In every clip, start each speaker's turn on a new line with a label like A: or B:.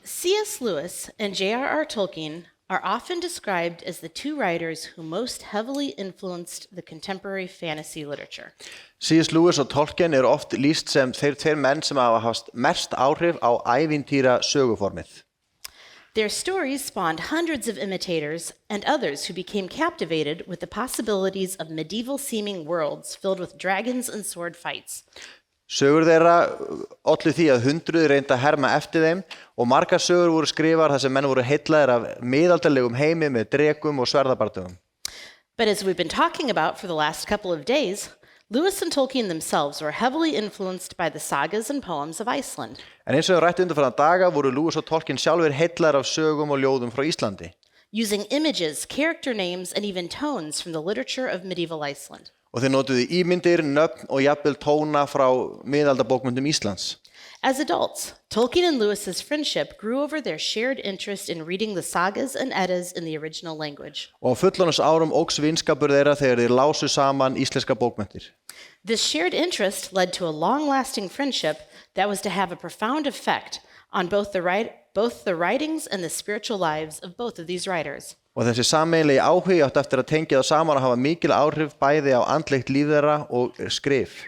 A: C.S. Lewis and J.R.R. Tolkien are often described as the two writers who most heavily influenced the contemporary fantasy literature.
B: C.S. Lewis og Tolkien oft lýst sem þeir tveir menn sem hafa haft mest áhrif á ævintýra söguformið.
A: Their stories spawned hundreds of imitators and others who became captivated with the possibilities of medieval-seeming worlds filled with dragons and sword fights.
B: Sögur þeirra ollu því að hundruð reynda að herma eftir þeim og margar sögur voru skrifaðar þar sem menn voru heillaðir af miðaldalegum heimi með dregum og sverðabardögum.
A: But as we've been talking about for the last couple of days, Lewis and Tolkien themselves were heavily influenced by the sagas and poems of Iceland.
B: En eins og við rættum undanfarna daga voru Lewis og Tolkien sjálfir heillaðir af sögum og ljóðum frá Íslandi.
A: Using images, character names, and even tones from the literature of medieval Iceland.
B: Og þeir notuðu ímyndir, nöfn og jafnvel tóna frá miðaldabókmyndum Íslands.
A: As adults, Tolkien and Lewis's friendship grew over their shared interest in reading the sagas and eddas in the original language.
B: Og á fullorðins árum óx vinskapur þeirra þegar þeir lásu saman íslenska bókmyndir.
A: This shared interest led to a long-lasting friendship that was to have a profound effect on both the writings and the spiritual lives of both of these writers.
B: Og þessi sameiginlegi áhugi átti eftir að tengja það saman og hafa mikil áhrif bæði á andlegt líf þeirra og skrif.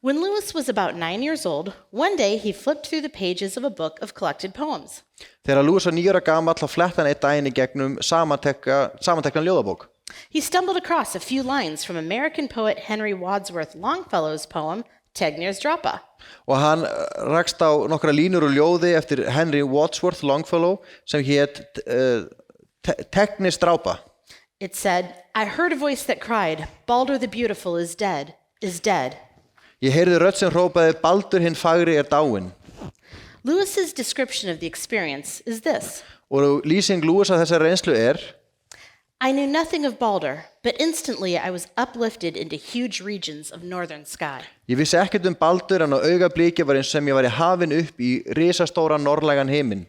A: When Lewis was about 9 years old, one day he flipped through the pages of a book of collected poems.
B: Þegar Lewis var 9 ára gamall þá fletti hann einn daginn í gegnum samantekna ljóðabók.
A: He stumbled across a few lines from American poet Henry Wadsworth Longfellow's poem, Tegnér's Drápa.
B: Og hann rakst á nokkra línur úr ljóði eftir Henry Wadsworth Longfellow sem hét Tegnér's Drápa.
A: It said, I heard a voice that cried, Baldur the beautiful is dead, is dead.
B: Ég heyrði rödd sem hrópaði Baldur hinn fagri dáinn.
A: Lewis's description of the experience is this.
B: Og lýsing Lewis af þessari reynslu
A: I knew nothing of Baldur, but instantly I was uplifted into huge regions of northern sky.
B: Ég vissi ekkert Baldur en á augabliki var eins sem ég væri hafinn upp í risastóran norðlægan himinn.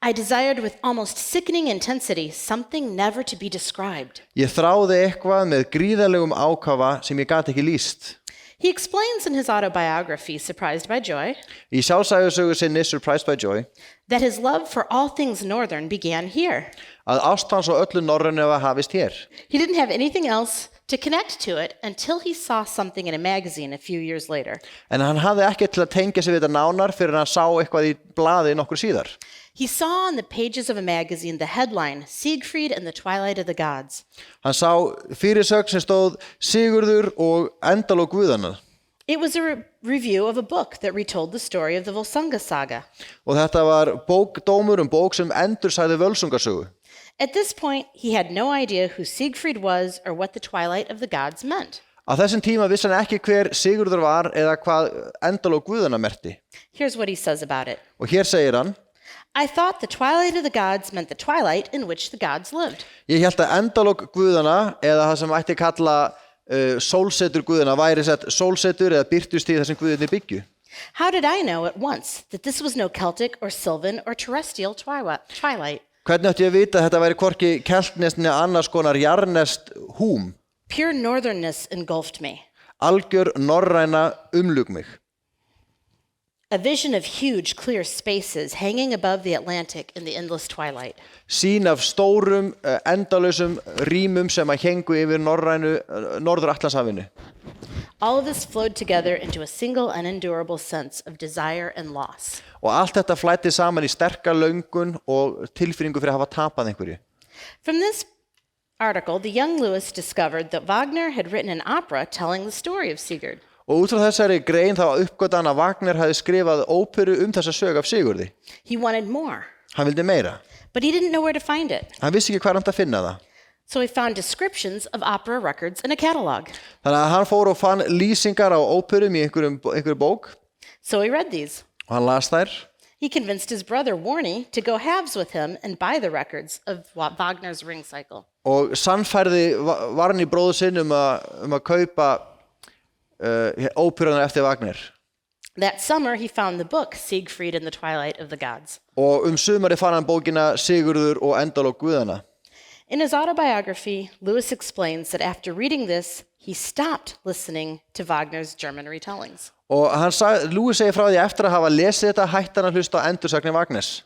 A: I desired with almost sickening intensity something never to be described.
B: Ég þráði eitthvað með gríðarlegum ákafa sem ég gat ekki lýst.
A: He explains in his autobiography, Surprised by Joy,
B: Í sjálfsævisögu sinni Surprised by Joy,
A: that his love for all things northern began here.
B: Að ást hans á öllu norrænu hafa hafist hér.
A: He didn't have anything else to connect to it until he saw something in a magazine a few years later.
B: En hann hafði ekkert til að tengja sig við þetta nánar fyrir hann sá eitthvað í blaði nokkur síðar.
A: He saw on the pages of a magazine the headline, Siegfried and the Twilight of the Gods.
B: Hann sá fyrirsögn sem stóð Sigurður og endalok guðanna.
A: It was a review of a book that retold the story of the Volsunga saga.
B: Og þetta var dómur bók sem endursagði Völsungasögu.
A: At this point, he had no idea who Siegfried was or what the Twilight of the Gods meant.
B: Á þessum tíma vissi hann ekki hver Sigurður var eða hvað endalok guðanna merkti.
A: Here's what he says about it.
B: Og hér segir hann,
A: I thought the Twilight of the Gods meant the twilight in which the gods lived.
B: Ég hélt að endalok guðanna eða það sem ætti kalla sólsetur guðanna væri sett sólsetur eða birtustíð þar sem guðirnir byggju.
A: How did I know at once that this was no Celtic or Sylvan or terrestrial twilight?
B: Hvernig átti ég að vita að þetta væri hvorki keltneskt né annars konar jarðneskt húm?
A: Pure northernness engulfed me.
B: Algjör norræna umlúk mig.
A: A vision of huge, clear spaces hanging above the Atlantic in the endless twilight.
B: Sýn af stórum, endalausum rýmum sem að héngu yfir Norður-Atlantshafinu.
A: All of this flowed together into a single unendurable sense of desire and loss.
B: Og allt þetta flæddi saman í sterka löngun og tilfinningu fyrir að hafa tapað einhverju.
A: From this article, the young Lewis discovered that Wagner had written an opera telling the story of Sigurd.
B: Og út frá þessari grein þá uppgötvaði hann að Wagner hafði skrifað óperu þessa sögu af Sigurði.
A: He wanted more.
B: Hann vildi meira.
A: But he didn't know where to find it.
B: Hann vissi ekki hvar hann að finna það.
A: So he found descriptions of opera records in a catalog.
B: Þannig að hann fór og fann lýsingar á óperum í einhverju bók.
A: So he read these.
B: Og hann las þær.
A: He convinced his brother Warnie to go halves with him and buy the records of Wagner's Ring Cycle.
B: Og sannfærði Warnie bróður sinn að kaupa óperuna eftir Wagner.
A: That summer he found the book Siegfried and the Twilight of the Gods.
B: Og sumari fann hann bókina Sigurður og endalok guðanna.
A: In his autobiography, Lewis explains that after reading this, he stopped listening to Wagner's German retellings.
B: Og Lewis segir frá því eftir að hafa lesið þetta hætti hann að hlusta á endursagnir Wagners.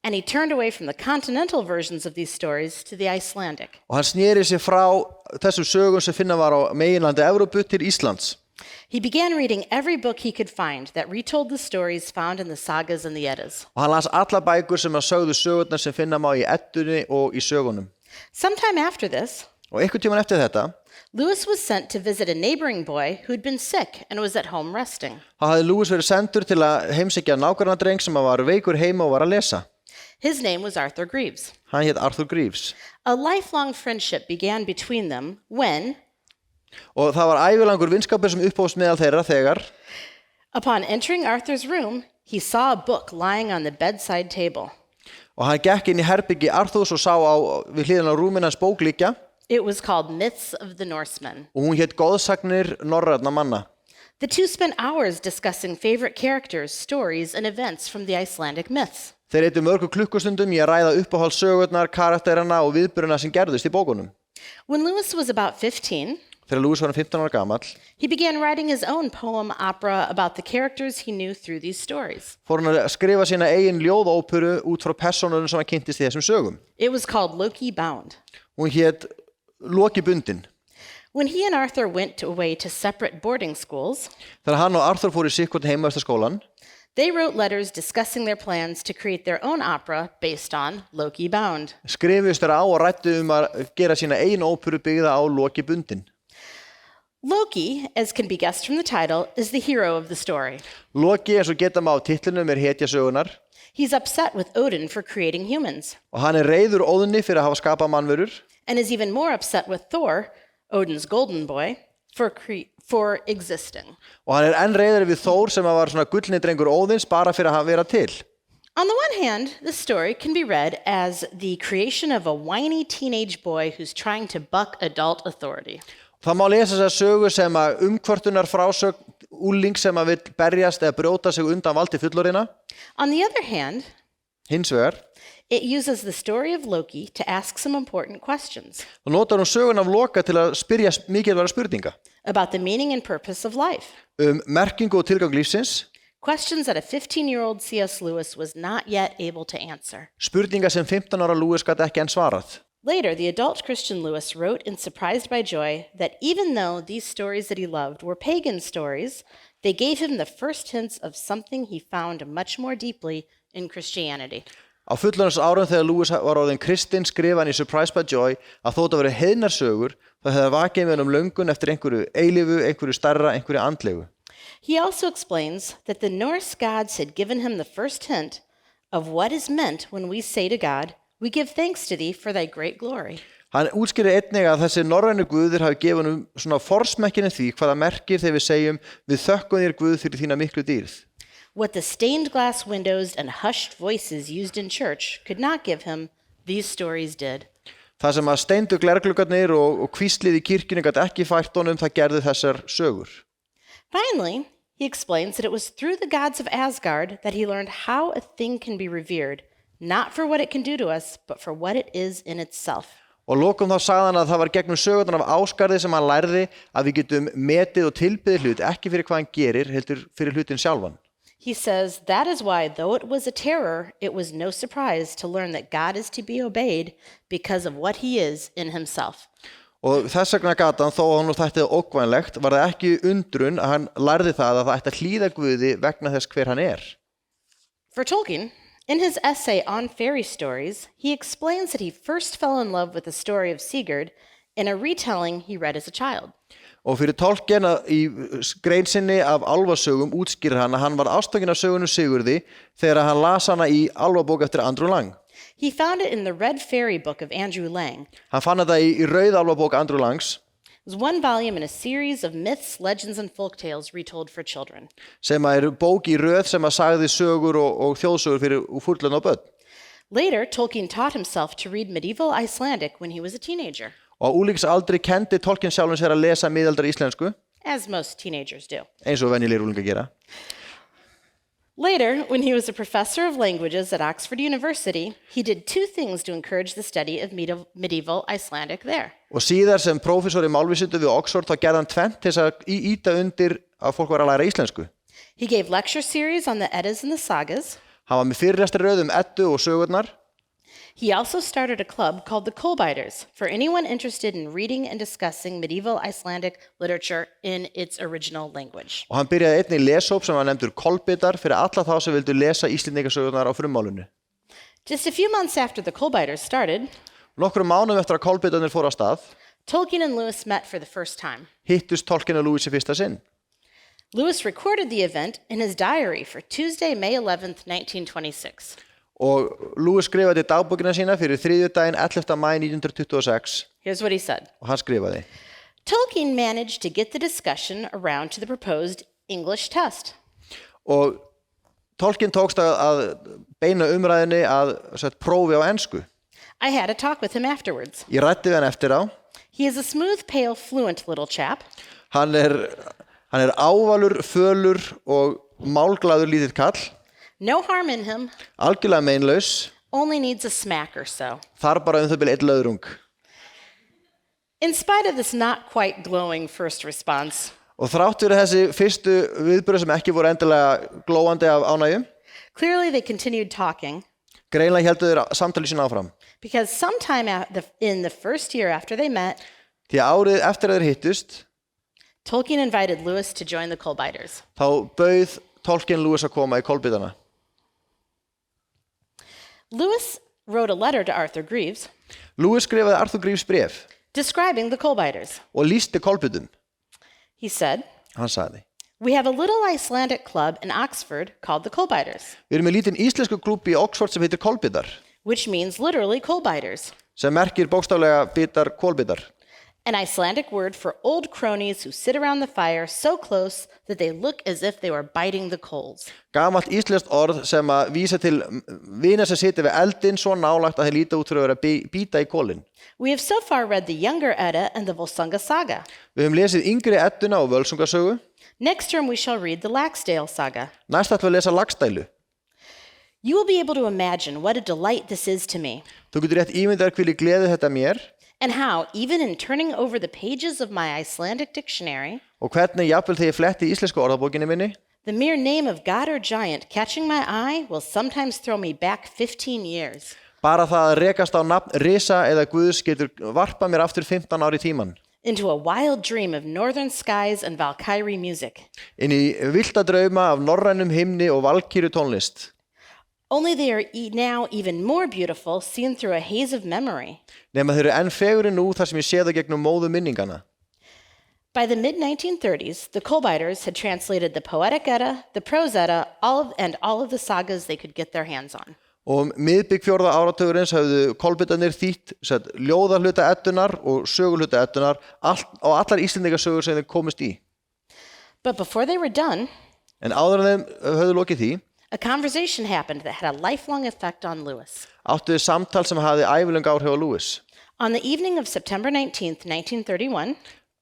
A: and he turned away from the continental versions of these stories to the Icelandic.
B: Og hann sneri sig frá þessum sögum sem finna var á meginlandi Evrópu til Íslands.
A: He began reading every book he could find that retold the stories found in the sagas and the Eddas.
B: Og hann las alla bækur sem sögðu sögurnar sem finna má í Eddunni og í sögunum.
A: Sometime after this,
B: Og einhvern tímann eftir þetta,
A: Lewis was sent to visit a neighboring boy who'd been sick and was at home resting.
B: hafði Lewis verið sendur til að heimsækja nágrannadreng sem var veikur heima og var að lesa.
A: His name was Arthur Greaves.
B: Hann hét Arthur Greaves.
A: A lifelong friendship began between them when,
B: Og það var ævilangur vinskapur sem upphófst meðal þeirra þegar,
A: upon entering Arthur's room, he saw a book lying on the bedside table.
B: og hann gekk inn í herbyggi Arthurs og sá við hliðina á rúminu hans bók liggja,
A: It was called Myths of the Norsemen.
B: og hún hét Goðsagnir norrænna manna.
A: The two spent hours discussing favorite characters, stories, and events from the Icelandic myths.
B: Þeir eyddu mörgum klukkustundum í að ræða uppáhaldssögurnar, karakterana og viðburðina sem gerðust í bókunum.
A: When Lewis was about 15,
B: Þegar Lewis var 15 ára gamall,
A: he began writing his own poem opera about the characters he knew through these stories.
B: fór hann að skrifa sína eigin ljóðóperu út frá persónunum sem hann kynntist í þessum sögum.
A: It was called Loki Bound.
B: Hún hét Loki bundin.
A: When he and Arthur went away to separate boarding schools,
B: Þegar hann og Arthur fóru í sikkvort heima eftir skólan,
A: they wrote letters discussing their plans to create their own opera based on Loki Bound.
B: skrifust þeirra á og rættu að gera sína eigin óperu byggða á Loki bundin.
A: Loki, as can be guessed from the title, is the hero of the story.
B: Loki, eins og geta má á titlinum, hetja sögunar
A: He's upset with Odin for creating humans,
B: og hann reiður Óðni fyrir að hafa skapað mannverur
A: and is even more upset with Thor, Odin's golden boy, for existing.
B: og hann enn reiður við Þór sem var svona gullni drengur Óðins bara fyrir að vera til.
A: On the one hand, this story can be read as the creation of a whiny teenage boy who's trying to buck adult authority.
B: Það má lesa þessa sögu sem að umkvörtunar frásögn úling sem að vill berjast eða brjóta sig undan valdi fullorðina.
A: On the other hand,
B: Hins vegar,
A: it uses the story of Loki to ask some important questions
B: þá notar hún sögun af Loka til að spyrja mikilvæga spurninga
A: about the meaning and purpose of life.
B: Merkingu og tilgang lífsins,
A: Questions that a 15-year-old C.S. Lewis was not yet able to answer.
B: spurninga sem 15 ára Lewis gat ekki enn svarað.
A: Later, the adult Christian Lewis wrote in Surprised by Joy that even though these stories that he loved were pagan stories, they gave him the first hints of something he found much more deeply in Christianity.
B: Á fullorðins árum þegar Lewis var orðinn kristinn skrifaði hann í Surprised by Joy að þótt að vera heiðnar sögur þá hefði vakið með löngun eftir einhverju eilífu, einhverju stærra, einhverju andlegu.
A: He also explains that the Norse gods had given him the first hint of what is meant when we say to God, "We give thanks to thee for thy great glory."
B: Hann útskýrir einnig að þessi norrænu guðir hafi gefið honum svona forsmekkinu því hvaða merkir þegar við segjum við þökkum þér Guð fyrir þína miklu dýrð.
A: What the stained glass windows and hushed voices used in church could not give him, these stories did.
B: Það sem að steindu glergluggarnir og hvíslið í kirkjunni gat ekki fært honum, það gerðu þessar sögur.
A: Finally, he explains that it was through the gods of Asgard that he learned how a thing can be revered, not for what it can do to us, but for what it is in itself.
B: Og lokum þá sagði hann að það var gegnum sögurnar af Ásgarði sem hann lærði að við getum metið og tilbyðið hlut, ekki fyrir hvað hann gerir, heldur fyrir hlutin sjálfan.
A: He says, that is why, though it was a terror, it was no surprise to learn that God is to be obeyed because of what he is in himself.
B: Og þess vegna gat hann, þó að hann þætti það ógnvænlegt, var það ekki undrun að hann lærði það að það ætti að hlýða Guði vegna þess hver hann er.
A: For Tolkien, in his essay on fairy stories, he explains that he first fell in love with the story of Sigurd in a retelling he read as a child.
B: Og fyrir Tolkien í grein sinni af álfasögum útskýrir hann að hann var ástfanginn af sögunum Sigurði þegar hann las hana í álfabók eftir Andrew Lang.
A: He found it in the Red Fairy book of Andrew Lang.
B: Hann fann þetta í rauð álfabók Andrew Langs.
A: It was one volume in a series of myths, legends, and folktales retold for children.
B: Sem er bók í röð sem að sagði sögur og þjóðsögur fyrir fullorðna og börn.
A: Later, Tolkien taught himself to read medieval Icelandic when he was a teenager,
B: Og á úlingsaldri kendi Tolkien sjálfum sér að lesa miðaldra íslensku,
A: as most teenagers do.
B: eins og venjulegir úlingar gera.
A: Later, when he was a professor of languages at Oxford University, he did two things to encourage the study of medieval Icelandic there.
B: Og síðar sem prófessor í málvísindu við Oxford þá gerði hann tvennt til þess að íta undir að fólk var að læra íslensku.
A: He gave lecture series on the Eddas and the Sagas,
B: Hann var með fyrirlestri röð Eddu og sögurnar.
A: He also started a club called the Kolbæters for anyone interested in reading and discussing medieval Icelandic literature in its original language.
B: Og hann byrjaði einnig leshóp sem var nefndur Kolbitar fyrir alla þá sem vildu lesa Íslendingasögurnar á frummálinu.
A: Just a few months after the Kolbæters started,
B: Nokkrum mánuðum eftir að Kolbitarnir fóru af stað,
A: Tolkien and Lewis met for the first time.
B: hittust Tolkien og Lewis í fyrsta sinn.
A: Lewis recorded the event in his diary for Tuesday, May 11th, 1926.
B: Og Lewis skrifaði dagbókina sína fyrir þriðjudaginn 11. maí 1926
A: Here's what he said.
B: og hann skrifaði:
A: Tolkien managed to get the discussion around to the proposed English test.
B: Og Tolkien tókst að beina umræðinni að prófi á ensku.
A: I had a talk with him afterwards.
B: Ég ræddi við hann eftir á.
A: He is a smooth, pale, fluent little chap.
B: Hann er ávalur, fölur og málglaður lítið kall.
A: No harm in him,
B: Algjörlega meinlaus.
A: only needs a smack or so.
B: Þarf bara það bil einn löðrung.
A: In spite of this not quite glowing first response,
B: Og þrátt fyrir þessi fyrstu viðbrögð sem ekki voru endilega glóandi af ánægju,
A: clearly they continued talking
B: greinlega héldu þeir samtali sín áfram.
A: because sometime in the first year after they met,
B: Því að árið eftir að þeir hittust,
A: Tolkien invited Lewis to join the Kolbæters.
B: þá bauð Tolkien Lewis að koma í Kolbitana.
A: Lewis wrote a letter to Arthur Greaves
B: Lewis skrifaði Arthur Greaves bréf
A: describing the Kolbæters.
B: og lýsti Kolbitum.
A: He said,
B: Hann sagði:
A: "We have a little Icelandic club in Oxford called the Kolbæters,
B: Við erum með lítinn íslensku klúbbi í Oxford sem heitir Kolbitar,
A: which means literally Kolbæters,
B: sem merkir bókstaflega bitar kolbitar.
A: an Icelandic word for old cronies who sit around the fire so close that they look as if they were biting the coals."
B: Gamalt íslenskt orð sem að vísa til vina sem sitja við eldinn svo nálagt að þeir líta út fyrir að vera að bíta í kolin.
A: We have so far read the Younger Edda and the Volsunga Saga.
B: Við höfum lesið yngri Edduna og Völsungasögu.
A: Next term we shall read the Laxdale Saga.
B: Næst ætlum við að lesa Laxdælu.
A: You will be able to imagine what a delight this is to me,
B: Þú getur rétt ímyndað hvílík gleði þetta mér
A: and how, even in turning over the pages of my Icelandic dictionary,
B: og hvernig jafnvel þegar ég fletti í íslensku orðabókinni minni,
A: the mere name of God or giant catching my eye will sometimes throw me back 15 years.
B: bara það að rekast á nafn risa eða guðs getur varpað mér aftur 15 ár í tíman.
A: Into a wild dream of northern skies and Valkyrie music.
B: Inn í villta drauma af norrænum himni og valkýru tónlist.
A: Only they are now even more beautiful, seen through a haze of memory.
B: Nema þeir eru enn fegurri nú þar sem ég sé það gegnum móðu minningana.
A: By the mid-1930s, the Kolbæters had translated the Poetic Edda, the Prose Edda, all of the sagas they could get their hands on.
B: Og miðbygg fjórða áratugurins höfðu kolbitarnir þýtt ljóðahluta Eddunar og sögulhluta Eddunar og allar Íslendingasögur sem þeir komist í.
A: But before they were done,
B: En áður en þeim höfðu lokið því,
A: a conversation happened that had a lifelong effect on Lewis.
B: áttu þau samtal sem hafði ævilöng áhrif á Lewis.
A: On the evening of September 19th, 1931,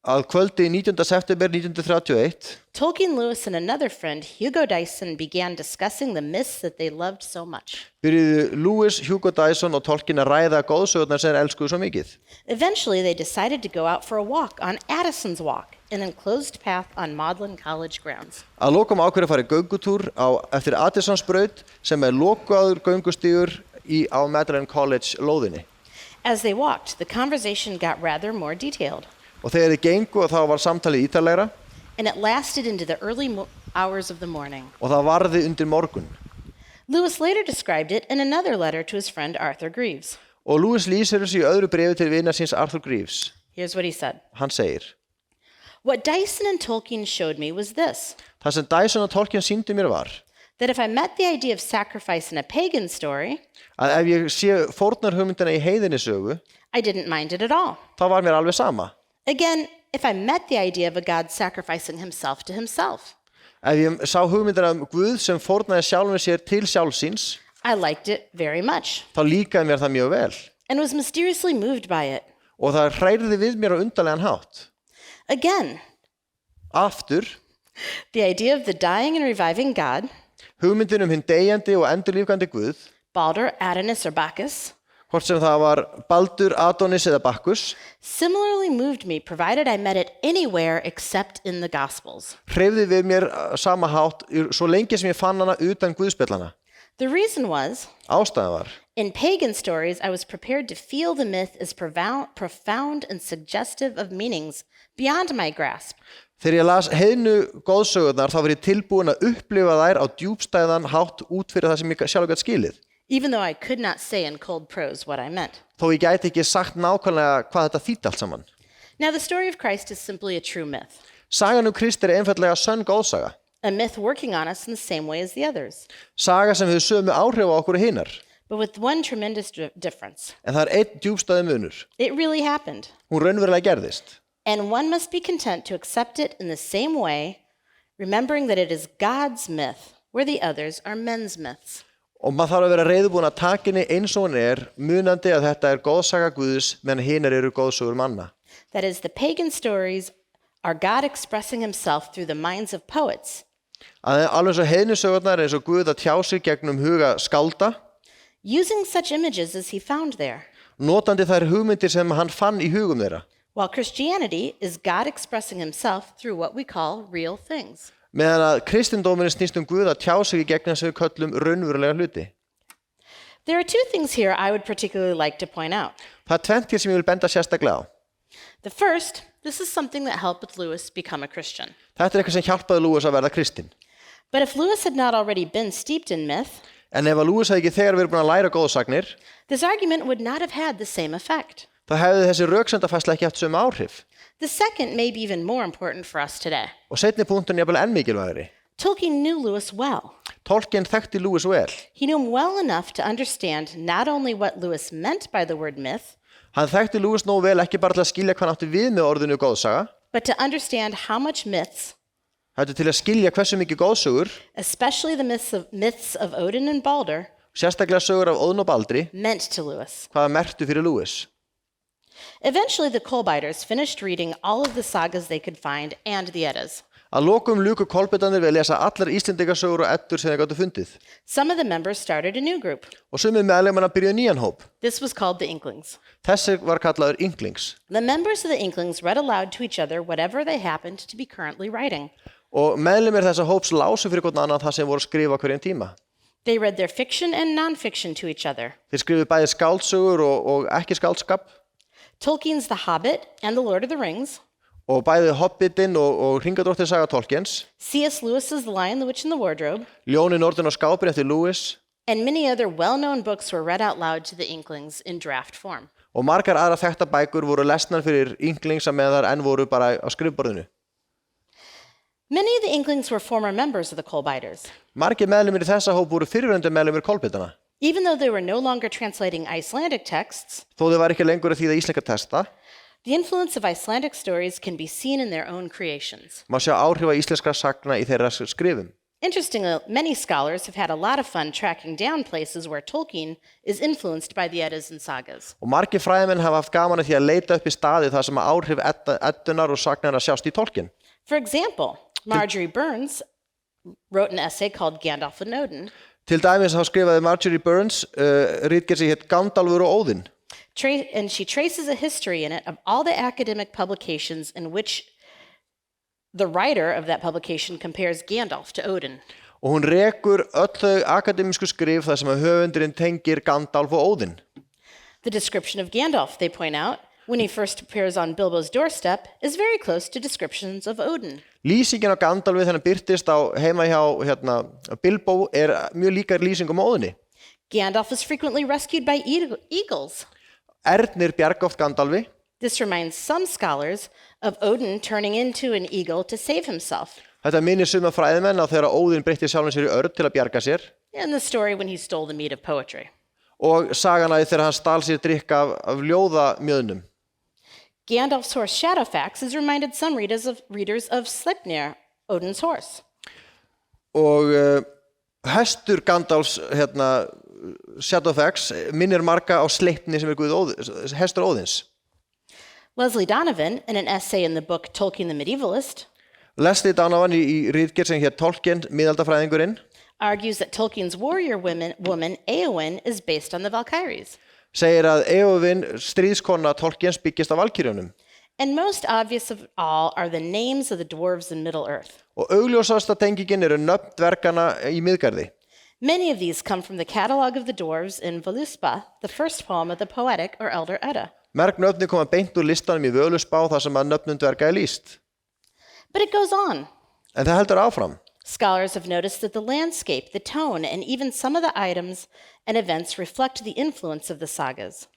B: Að kvöldi 19. september 1931
A: Tolkien, Lewis, and another friend, Hugo Dyson, began discussing the myths that they loved so much.
B: byrjuðu Lewis, Hugo Dyson og Tolkien að ræða góðsögurnar sem þeir elskuðu svo mikið.
A: Eventually, they decided to go out for a walk on Addison's Walk, an enclosed path on Magdalen College grounds.
B: Að lokum ákveður að fara í göngutúr eftir Addisons braut sem lokaður göngustígur á Magdalen College lóðinni.
A: As they walked, the conversation got rather more detailed,
B: Og þegar þið gengu þá var samtalið ítarlegra
A: and it lasted into the early hours of the morning.
B: og það varði undir morgun.
A: Lewis later described it in another letter to his friend Arthur Greaves.
B: Og Lewis lýsir þessu í öðru bréfi til vinar síns Arthur Greaves.
A: Here's what he said.
B: Hann segir:
A: What Dyson and Tolkien showed me was this,
B: Það sem Dyson og Tolkien sýndu mér var
A: that if I met the idea of sacrifice in a pagan story,
B: að ef ég sé fórnarhugmyndina í heiðinni sögu,
A: I didn't mind it at all.
B: þá var mér alveg sama.
A: Again, if I met the idea of a God sacrificing himself to himself,
B: Ef ég sá hugmyndina Guð sem fórnaði sjálfum sér til sjálfsins,
A: I liked it very much
B: þá líkaði mér það mjög vel.
A: and was mysteriously moved by it.
B: Og það hrærði við mér á undarlegan hátt.
A: Again,
B: Aftur,
A: the idea of the dying and reviving God,
B: hugmyndin hinn deyjandi og endurlífgandi Guð,
A: Baldur, Adonis, or Bacchus,
B: hvort sem það var Baldur, Adonis eða Bakkus,
A: similarly moved me provided I met it anywhere except in the Gospels.
B: hreyfði við mér sama hátt svo lengi sem ég fann hana utan Guðspjallana.
A: The reason was,
B: Ástæðan var,
A: in pagan stories, I was prepared to feel the myth as profound and suggestive of meanings beyond my grasp.
B: þegar ég las heiðnu goðsögurnar þá var ég tilbúin að upplifa þær á djúpstæðan hátt út fyrir það sem ég sjálf gat skilið.
A: Even though I could not say in cold prose what I meant.
B: Þó ég gæti ekki sagt nákvæmlega hvað þetta þýddi allt saman.
A: Now, the story of Christ is simply a true myth.
B: Sagan Kristi einfaldlega sönn góðsaga.
A: A myth working on us in the same way as the others.
B: Saga sem hefur sömu áhrif á okkur og hinar.
A: But with one tremendous difference.
B: En það einn djúpstæði munur.
A: It really happened.
B: Hún raunverulega gerðist.
A: And one must be content to accept it in the same way, remembering that it is God's myth, where the others are men's myths.
B: Og maður þarf að vera reiðubúin að taka henni eins og hún munandi að þetta góðsaga Guðs meðan hinar eru góðsögur manna.
A: That is, the pagan stories are God expressing himself through the minds of poets.
B: Alveg eins og heiðnusögurnar eins og Guð að tjá sig gegnum huga skálda.
A: Using such images as he found there.
B: Notandi þær hugmyndir sem hann fann í hugum þeirra.
A: While Christianity is God expressing himself through what we call real things.
B: Meðan að kristindómurinn snýst Guð að tjá sig í gegnum sem við köllum raunverulega hluti.
A: There are two things here I would particularly like to point out.
B: Það tvennt hér sem ég vil benda sérstaklega á.
A: The first, this is something that helped Lewis become a Christian.
B: Þetta eitthvað sem hjálpaði Lewis að verða kristinn.
A: But if Lewis had not already been steeped in myth,
B: en ef að Lewis hefði ekki þegar verið búin að læra góðsagnir,
A: this argument would not have had the same effect.
B: þá hefði þessi röksemdafærsla ekki haft sömu áhrif.
A: The second may be even more important for us today.
B: Og seinni punkturinn jafnvel enn mikilvægari.
A: Tolkien knew Lewis well.
B: Tolkien þekkti Lewis vel.
A: He knew him well enough to understand not only what Lewis meant by the word myth,
B: Hann þekkti Lewis nógu vel ekki bara til að skilja hvað hann átti við með orðinu góðsaga,
A: but to understand how much myths,
B: heldur til að skilja hversu mikið góðsögur,
A: especially the myths of Odin and Balder,
B: sérstaklega sögur af Óðn og Baldri,
A: meant to Lewis.
B: hvaða merktu fyrir Lewis.
A: Eventually, the Coal-Biters finished reading all of the sagas they could find and the Eddas.
B: Að lokum luku kolbetanir við að lesa allar Íslendingasögur og eddur sem þeir gátu fundið.
A: Some of the members started a new group.
B: Og sumir meðlimanna byrjuðu nýjan hóp.
A: This was called the Inklings.
B: Þessi var kallaður Inklings.
A: The members of the Inklings read aloud to each other whatever they happened to be currently writing.
B: Og meðlimir þessa hóps lásu fyrir hvern annan það sem voru að skrifa hverjum tíma.
A: They read their fiction and non-fiction to each other.
B: Þeir skrifuðu bæði skáldsögur og ekki skáldskap.
A: Tolkien's The Hobbit and The Lord of the Rings.
B: Og bæði Hobbitinn og Hringadróttir saga Tolkiens.
A: CSLewis.is The Lion, the Witch, and the Wardrobe.
B: Ljónin, Orðin og skápinn eftir Lewis.
A: And many other well-known books were read out loud to the Inklings in draft form.
B: Og margar aðra þekkta bækur voru lesnar fyrir Inklings að meðan þær enn voru bara á skrifborðinu.
A: Many of the Inklings were former members of the Coal-Biters.
B: Margir meðlimir í þessa hóp voru fyrrverandi meðlimir kolbitana.
A: Even though they were no longer translating Icelandic texts,
B: Þó þau var ekki lengur að þýða íslenska texta,
A: the influence of Icelandic stories can be seen in their own creations.
B: má sjá áhrifa íslenskra sagna í þeirra skrifum.
A: Interestingly, many scholars have had a lot of fun tracking down places where Tolkien is influenced by the Eddas and sagas.
B: Og margir fræðimenn hafa haft gaman af því að leita upp í staði þar sem áhrif eddunar og sagnarna sjást í Tolkien.
A: For example, Marjorie Burns wrote an essay called Gandalf and Odin.
B: Til dæmis þá skrifaði Marjorie Burns ritgerð sem hét Gandalfur og Óðinn.
A: And she traces a history in it of all the academic publications in which the writer of that publication compares Gandalf to Odin.
B: Og hún rekur öll þau akademísku skrif þar sem að höfundurinn tengir Gandalf og Óðinn.
A: The description of Gandalf, they point out, when he first appears on Bilbo's doorstep, is very close to descriptions of Odin.
B: Lýsingin á Gandalfi þegar hann birtist heima hjá Bilbo mjög líkar lýsingum á Óðinni.
A: Gandalf is frequently rescued by eagles.
B: Ernir bjarga oft Gandalfi.
A: This reminds some scholars of Odin turning into an eagle to save himself.
B: Þetta minnir suma fræðimenn á þegar Óðinn breytti sjálfum sér í örn til að bjarga sér.
A: And the story when he stole the meat of poetry.
B: Og sagana þegar hann stal sér drykk af ljóðamjöðnum.
A: Gandalf's horse Shadowfax has reminded some readers of Sleipnir, Odin's horse.
B: Og hestur Gandalfs Shadowfax minnir marga á Sleipni sem hestur Óðins.
A: Leslie Donovan, in an essay in the book Tolkien the Medievalist,
B: Leslie Donovan í ritgerð sem hét Tolkien, miðaldafræðingurinn,
A: argues that Tolkien's warrior woman Éowyn is based on the Valkyries.
B: Segir að Éowyn, stríðskona Tolkiens, byggist á valkyrjunum.
A: And most obvious of all are the names of the dwarves in Middle-earth.
B: Og augljósasta tengingin eru nöfn dvergana í Miðgarði.
A: Many of these come from the catalogue of the dwarves in Völuspá, the first poem of the Poetic or Elder Edda.
B: Mörg nöfni koma beint úr listanum í Völuspá þar sem að nöfnum dverga lýst.
A: But it goes on.
B: En það heldur áfram.
A: Scholars have noticed that the landscape, the tone, and even some of the items and events reflect the influence of the sagas.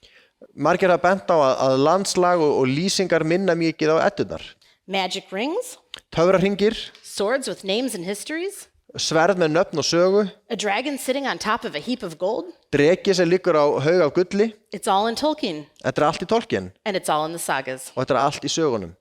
B: Margir hafa bent á að landslag og lýsingar minna mikið á eddurnar.
A: Magic rings,
B: Töfrahringir,
A: swords with names and histories,
B: sverð með nöfn og sögu,
A: a dragon sitting on top of a heap of gold.
B: dreki sem liggur á haug af gulli.
A: It's all in Tolkien,
B: Þetta allt í Tolkien
A: and it's all in the sagas.
B: og þetta allt í sögunum.